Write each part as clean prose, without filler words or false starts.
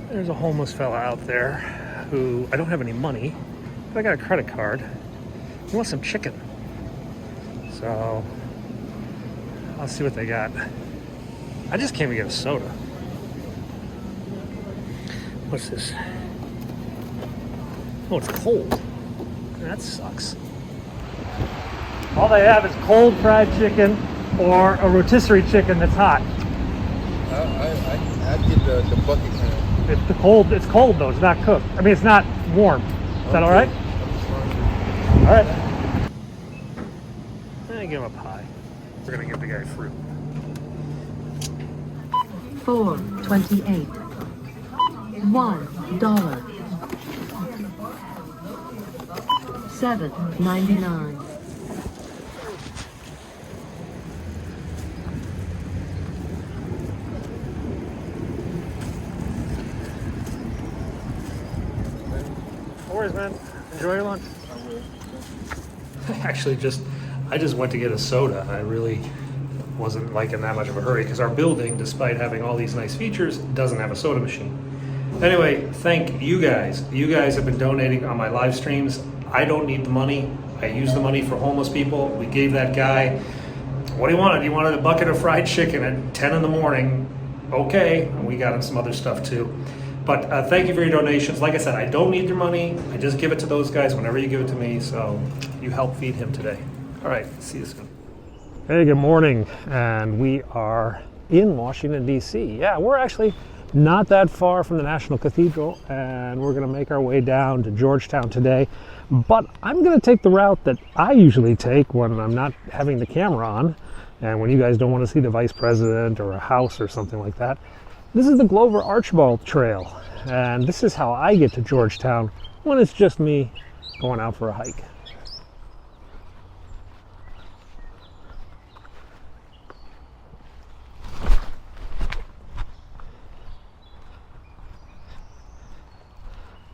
There's a homeless fella out there who, I don't have any money, but I got a credit card. He wants some chicken. So, I'll see what they got. I just came to get a soda. What's this? Oh, it's cold. That sucks. All they have is cold fried chicken or a rotisserie chicken that's hot. I'd get the bucket kind. It's cold though, it's not cooked. I mean, it's not warm. Is that all right? All right. I give him a pie. We're gonna give the guy fruit. 4.28. $1. 7.99. No worries, man. Enjoy your lunch. Actually, I just went to get a soda. I really wasn't like in that much of a hurry because our building, despite having all these nice features, doesn't have a soda machine. Anyway, thank you guys. You guys have been donating on my live streams. I don't need the money. I use the money for homeless people. We gave that guy, what he wanted. He wanted a bucket of fried chicken at 10 in the morning. Okay, and we got him some other stuff too. But thank you for your donations. Like I said, I don't need your money. I just give it to those guys whenever you give it to me. So you help feed him today. All right, see you soon. Hey, good morning. And we are in Washington, D.C. Yeah, we're actually not that far from the National Cathedral, and we're going to make our way down to Georgetown today. But I'm going to take the route that I usually take when I'm not having the camera on, and when you guys don't want to see the vice president or a house or something like that. This is the Glover Archibald Trail, and this is how I get to Georgetown when it's just me going out for a hike.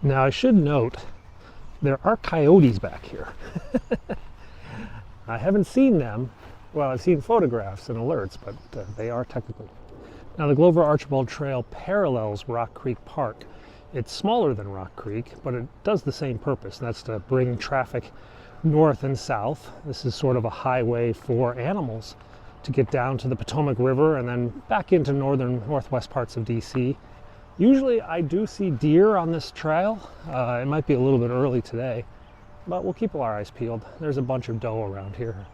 Now I should note, there are coyotes back here. I haven't seen them. Well, I've seen photographs and alerts, but they are technically. Now the Glover Archibald Trail parallels Rock Creek Park. It's smaller than Rock Creek, but it does the same purpose, and that's to bring traffic north and south. This is sort of a highway for animals to get down to the Potomac River and then back into northwest parts of DC. Usually I do see deer on this trail. It might be a little bit early today, but we'll keep our eyes peeled. There's a bunch of doe around here.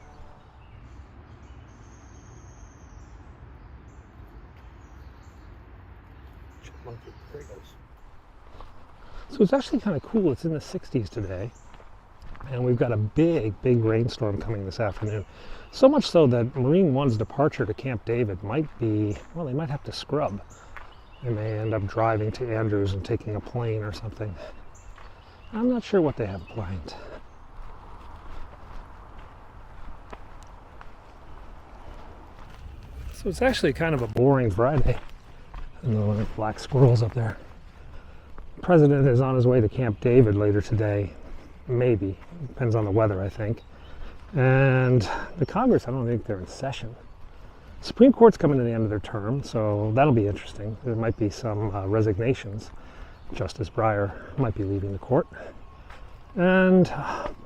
There he goes. So it's actually kind of cool. It's in the 60s today, and we've got a big rainstorm coming this afternoon. So much so that Marine One's departure to Camp David might be, well, they might have to scrub. They may end up driving to Andrews and taking a plane or something. I'm not sure what they have planned. So it's actually kind of a boring Friday. And the black squirrels up there. The president is on his way to Camp David later today. Maybe. Depends on the weather, I think. And the Congress, I don't think they're in session. Supreme Court's coming to the end of their term, so that'll be interesting. There might be some resignations. Justice Breyer might be leaving the court. And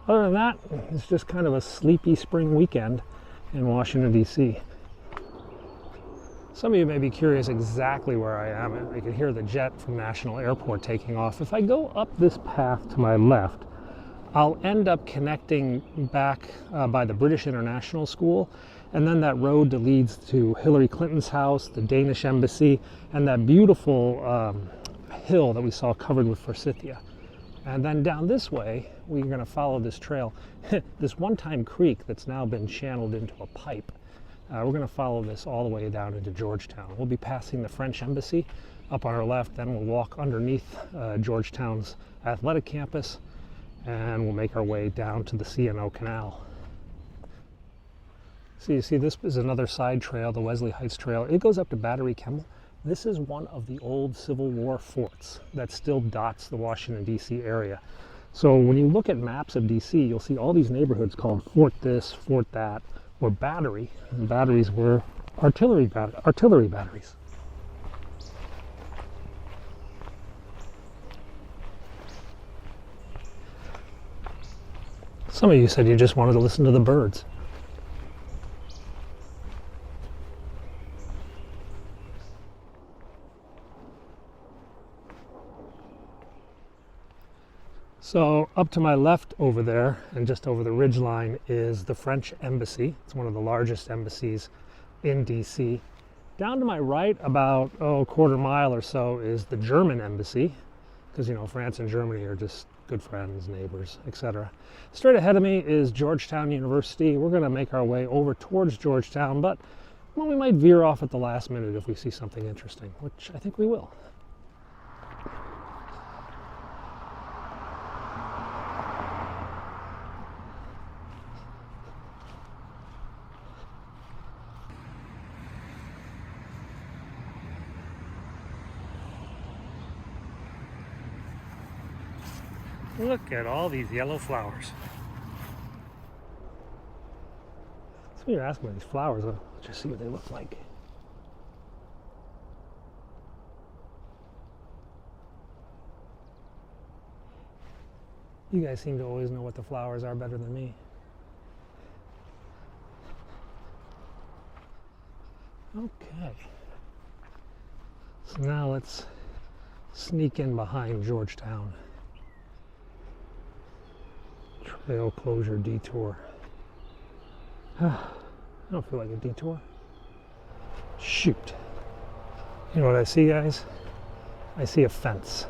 other than that, it's just kind of a sleepy spring weekend in Washington, D.C. Some of you may be curious exactly where I am. You can hear the jet from National Airport taking off. If I go up this path to my left, I'll end up connecting back by the British International School, and then that road that leads to Hillary Clinton's house, the Danish embassy, and that beautiful hill that we saw covered with forsythia. And then down this way, we're going to follow this trail, this one-time creek that's now been channeled into a pipe. We're going to follow this all the way down into Georgetown. We'll be passing the French embassy up on our left, then we'll walk underneath Georgetown's athletic campus, and we'll make our way down to the C&O Canal. So you see, this is another side trail, the Wesley Heights Trail. It goes up to Battery Kemmel. This is one of the old Civil War forts that still dots the Washington, D.C. area. So when you look at maps of D.C., you'll see all these neighborhoods called Fort this, Fort that, or Battery. And batteries were artillery batteries. Some of you said you just wanted to listen to the birds. So up to my left over there, and just over the ridge line, is the French Embassy. It's one of the largest embassies in DC. Down to my right, about a quarter mile or so, is the German Embassy, because you know France and Germany are just good friends, neighbors, etc. Straight ahead of me is Georgetown University. We're going to make our way over towards Georgetown, but well, we might veer off at the last minute if we see something interesting, which I think we will. Look at all these yellow flowers. So you're asking about these flowers, let's just see what they look like. You guys seem to always know what the flowers are better than me. Okay. So now let's sneak in behind Georgetown. Trail closure detour. I don't feel like a detour. Shoot. You know what I see, guys? I see a fence.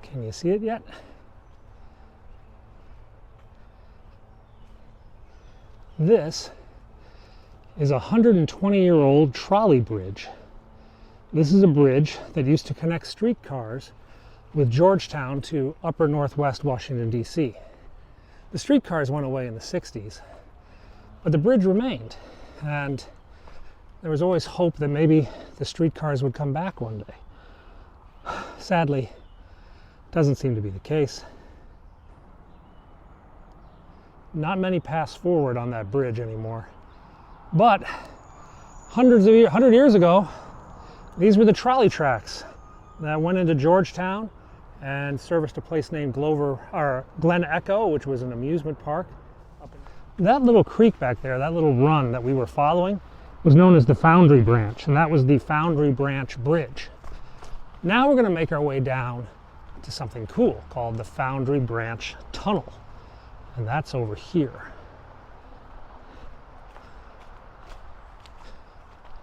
Can you see it yet? This is a 120-year-old trolley bridge. This is a bridge that used to connect streetcars with Georgetown to upper northwest Washington, D.C. The streetcars went away in the 60s, but the bridge remained, and there was always hope that maybe the streetcars would come back one day. Sadly, doesn't seem to be the case. Not many pass forward on that bridge anymore, but 100 years ago, these were the trolley tracks that went into Georgetown and serviced a place named Glen Echo, which was an amusement park. That little creek back there, that little run that we were following, was known as the Foundry Branch, and that was the Foundry Branch Bridge. Now we're going to make our way down to something cool called the Foundry Branch Tunnel, and that's over here.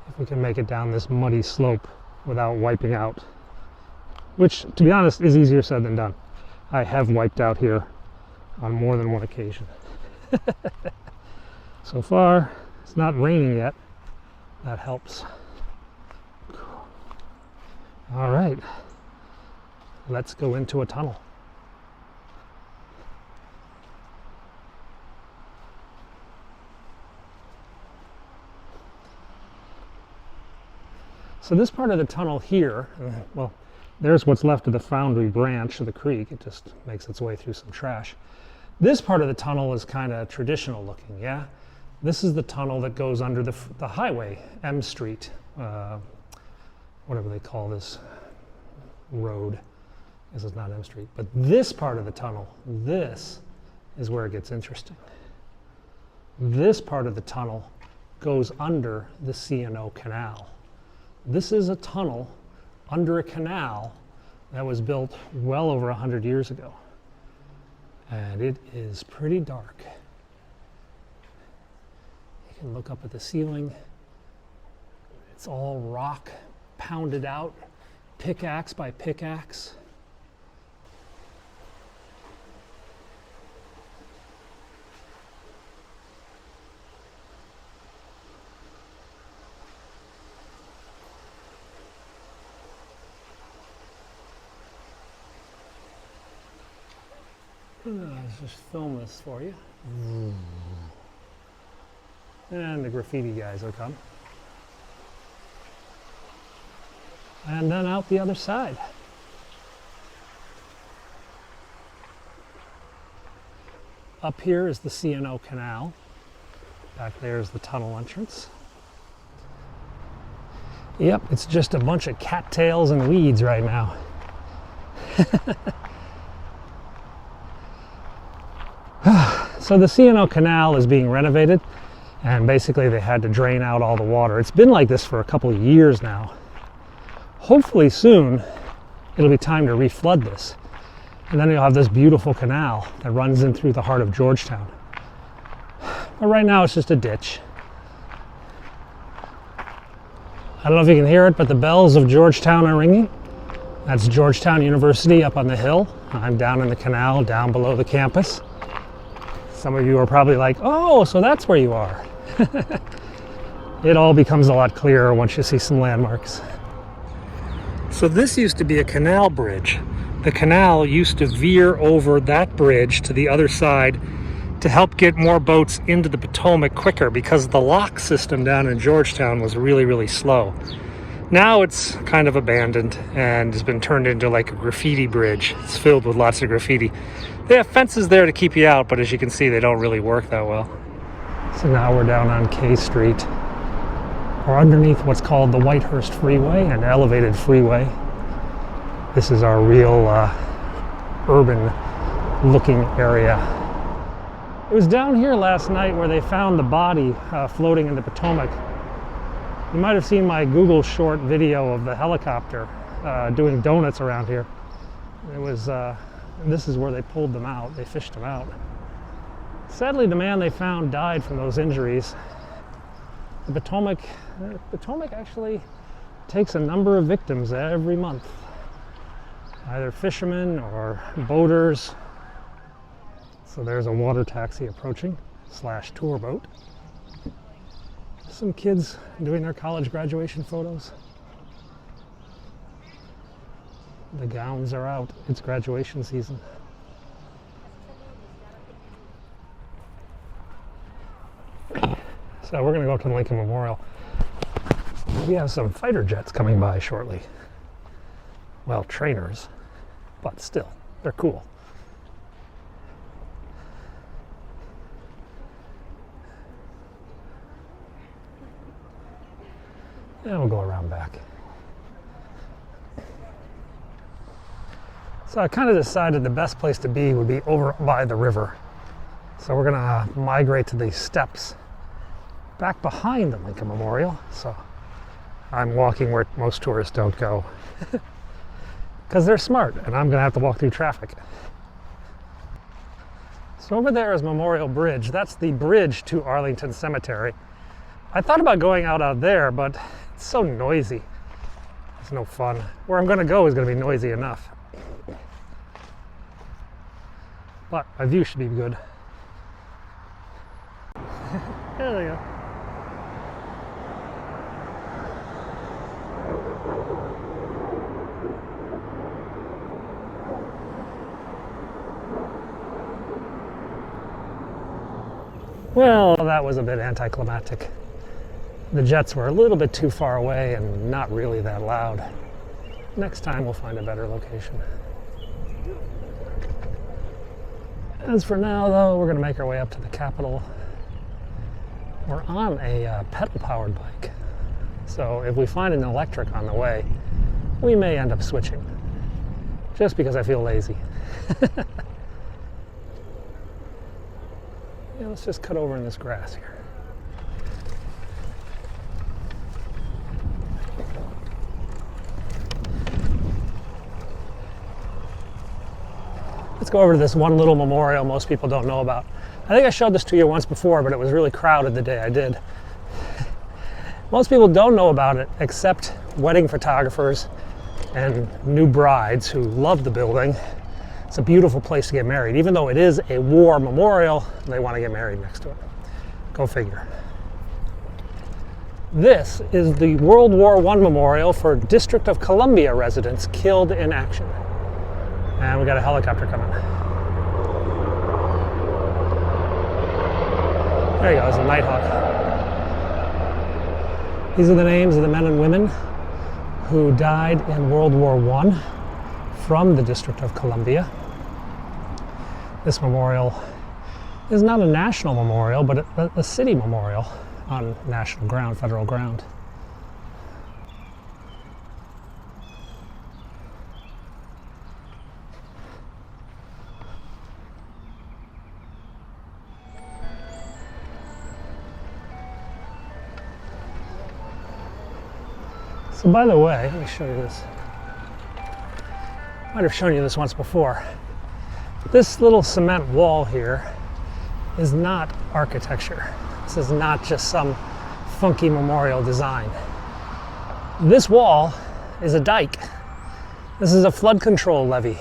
If we can make it down this muddy slope without wiping out. Which, to be honest, is easier said than done. I have wiped out here on more than one occasion. So far, it's not raining yet. That helps. All right, let's go into a tunnel. So this part of the tunnel here, well, there's what's left of the Foundry Branch of the creek. It just makes its way through some trash. This part of the tunnel is kind of traditional looking, yeah? This is the tunnel that goes under the highway, M Street, whatever they call this road. I guess it's not M Street. But this part of the tunnel, this is where it gets interesting. This part of the tunnel goes under the C&O Canal. This is a tunnel under a canal that was built well over 100 years ago. And it is pretty dark. You can look up at the ceiling. It's all rock pounded out, pickaxe by pickaxe. Let's just film this for you. And the graffiti guys will come. And then out the other side. Up here is the C&O Canal. Back there is the tunnel entrance. Yep, it's just a bunch of cattails and weeds right now. So the C&O Canal is being renovated, and basically they had to drain out all the water. It's been like this for a couple of years now. Hopefully soon it'll be time to reflood this, and then you'll have this beautiful canal that runs in through the heart of Georgetown. But right now it's just a ditch. I don't know if you can hear it, but the bells of Georgetown are ringing. That's Georgetown University up on the hill. I'm down in the canal, down below the campus. Some of you are probably like, oh, so that's where you are. It all becomes a lot clearer once you see some landmarks. So this used to be a canal bridge. The canal used to veer over that bridge to the other side to help get more boats into the Potomac quicker, because the lock system down in Georgetown was really, really slow. Now it's kind of abandoned and has been turned into like a graffiti bridge. It's filled with lots of graffiti. They have fences there to keep you out, but as you can see, they don't really work that well. So now we're down on K Street. We're underneath what's called the Whitehurst Freeway, an elevated freeway. This is our real urban-looking area. It was down here last night where they found the body floating in the Potomac. You might have seen my Google short video of the helicopter doing donuts around here. It was, this is where they pulled them out. They fished them out. Sadly, the man they found died from those injuries. The Potomac actually takes a number of victims every month. Either fishermen or boaters. So there's a water taxi approaching, / tour boat. Some kids doing their college graduation photos. The gowns are out. It's graduation season. So we're going to go up to the Lincoln Memorial. We have some fighter jets coming by shortly. Well, trainers, but still, they're cool. And we'll go around back. So I kind of decided the best place to be would be over by the river. So we're gonna migrate to these steps back behind the Lincoln Memorial. So I'm walking where most tourists don't go. Because they're smart, and I'm gonna have to walk through traffic. So over there is Memorial Bridge. That's the bridge to Arlington Cemetery. I thought about going out there, but it's so noisy. It's no fun. Where I'm gonna go is gonna be noisy enough. But my view should be good. There we go. Well, that was a bit anticlimactic. The jets were a little bit too far away and not really that loud. Next time we'll find a better location. As for now, though, we're going to make our way up to the Capitol. We're on a pedal-powered bike. So if we find an electric on the way, we may end up switching. Just because I feel lazy. Yeah, let's just cut over in this grass here. Let's go over to this one little memorial most people don't know about. I think I showed this to you once before, but it was really crowded the day I did. Most people don't know about it except wedding photographers and new brides who love the building. It's a beautiful place to get married. Even though it is a war memorial, they want to get married next to it. Go figure. This is the World War I memorial for District of Columbia residents killed in action. And we got a helicopter coming. There you go, it's a Nighthawk. These are the names of the men and women who died in World War I from the District of Columbia. This memorial is not a national memorial, but a city memorial on national ground, federal ground. So by the way, let me show you this. Might have shown you this once before. This little cement wall here is not architecture. This is not just some funky memorial design. This wall is a dike. This is a flood control levee.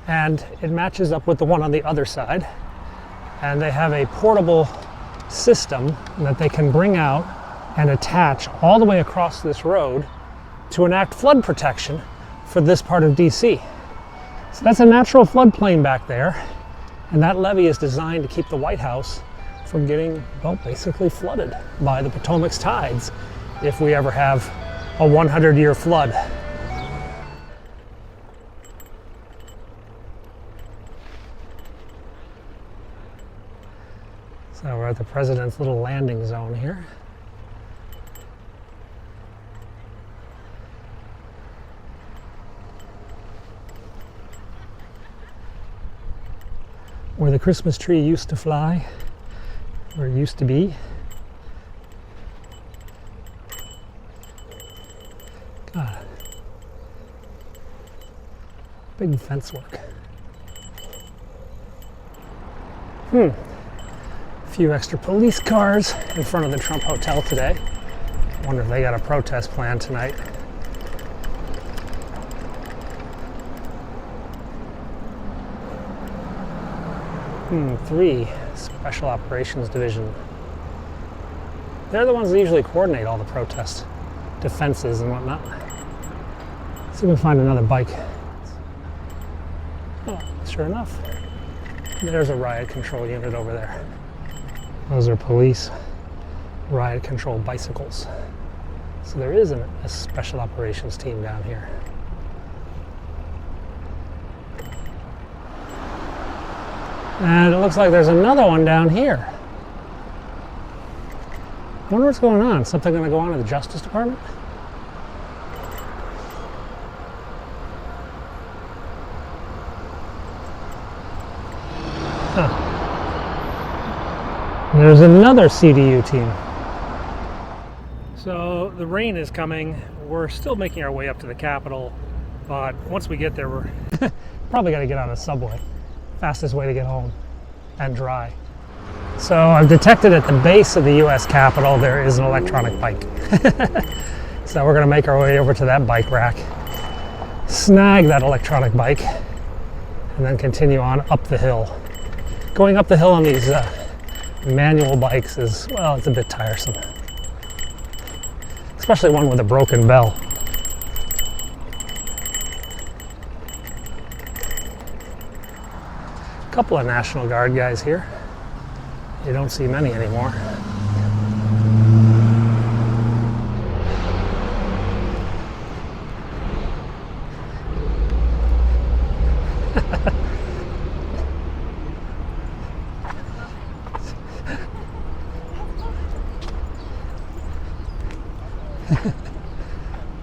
And it matches up with the one on the other side. And they have a portable system that they can bring out and attach all the way across this road to enact flood protection for this part of DC. So that's a natural floodplain back there, and that levee is designed to keep the White House from getting, well, basically flooded by the Potomac's tides if we ever have a 100-year flood. So we're at the president's little landing zone here. Where the Christmas tree used to fly, where it used to be. God. Big fence work. A few extra police cars in front of the Trump Hotel today. Wonder if they got a protest planned tonight. Three Special Operations Division. They're the ones that usually coordinate all the protest defenses and whatnot. Let's see if we can find another bike. Oh, sure enough, there's a Riot Control unit over there. Those are police Riot Control bicycles. So there is a Special Operations team down here. And it looks like there's another one down here. I wonder what's going on. Something going to go on in the Justice Department? Huh. There's another CDU team. So the rain is coming. We're still making our way up to the Capitol, but once we get there, we're probably got to get on a subway. Fastest way to get home and dry. So I've detected at the base of the US Capitol there is an electronic bike. So we're going to make our way over to that bike rack, snag that electronic bike, and then continue on up the hill. Going up the hill on these manual bikes is, well, it's a bit tiresome. Especially one with a broken bell. Couple of National Guard guys here. You don't see many anymore.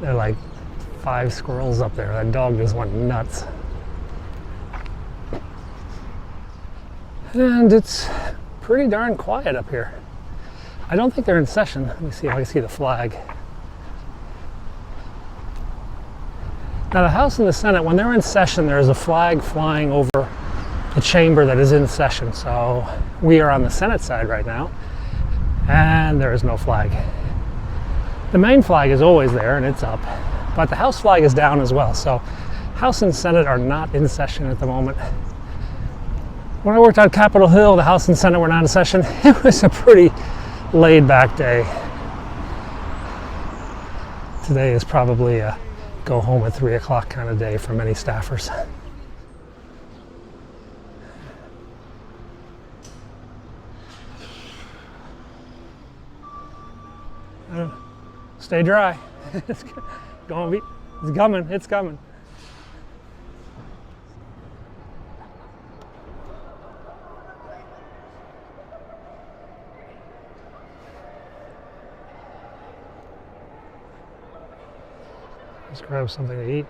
There are like 5 squirrels up there. That dog just went nuts. And it's pretty darn quiet up here. I don't think they're in session. Let me see if I can see the flag. Now the House and the Senate, when they're in session, there is a flag flying over the chamber that is in session. So we are on the Senate side right now, and there is no flag. The main flag is always there and it's up, but the House flag is down as well. So House and Senate are not in session at the moment. When I worked on Capitol Hill, the House and Senate were not in session. It was a pretty laid-back day. Today is probably a go home at 3 o'clock kind of day for many staffers. Stay dry. It's coming. It's coming. Let's grab something to eat.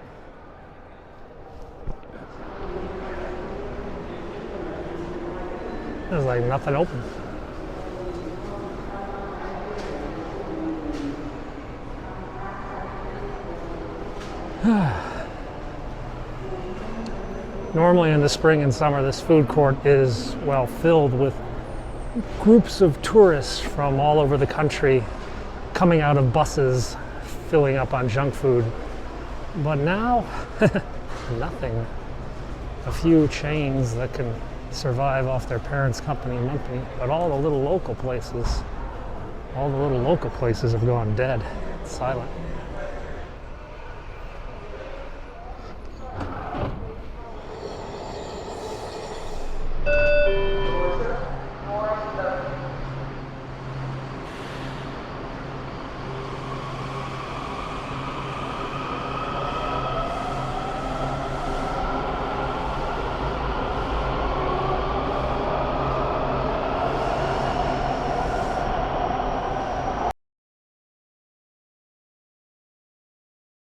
There's like nothing open. Normally in the spring and summer, this food court is, well, filled with groups of tourists from all over the country coming out of buses, filling up on junk food. But now, nothing. A few chains that can survive off their parents' company monthly, but all the little local places have gone dead, silent.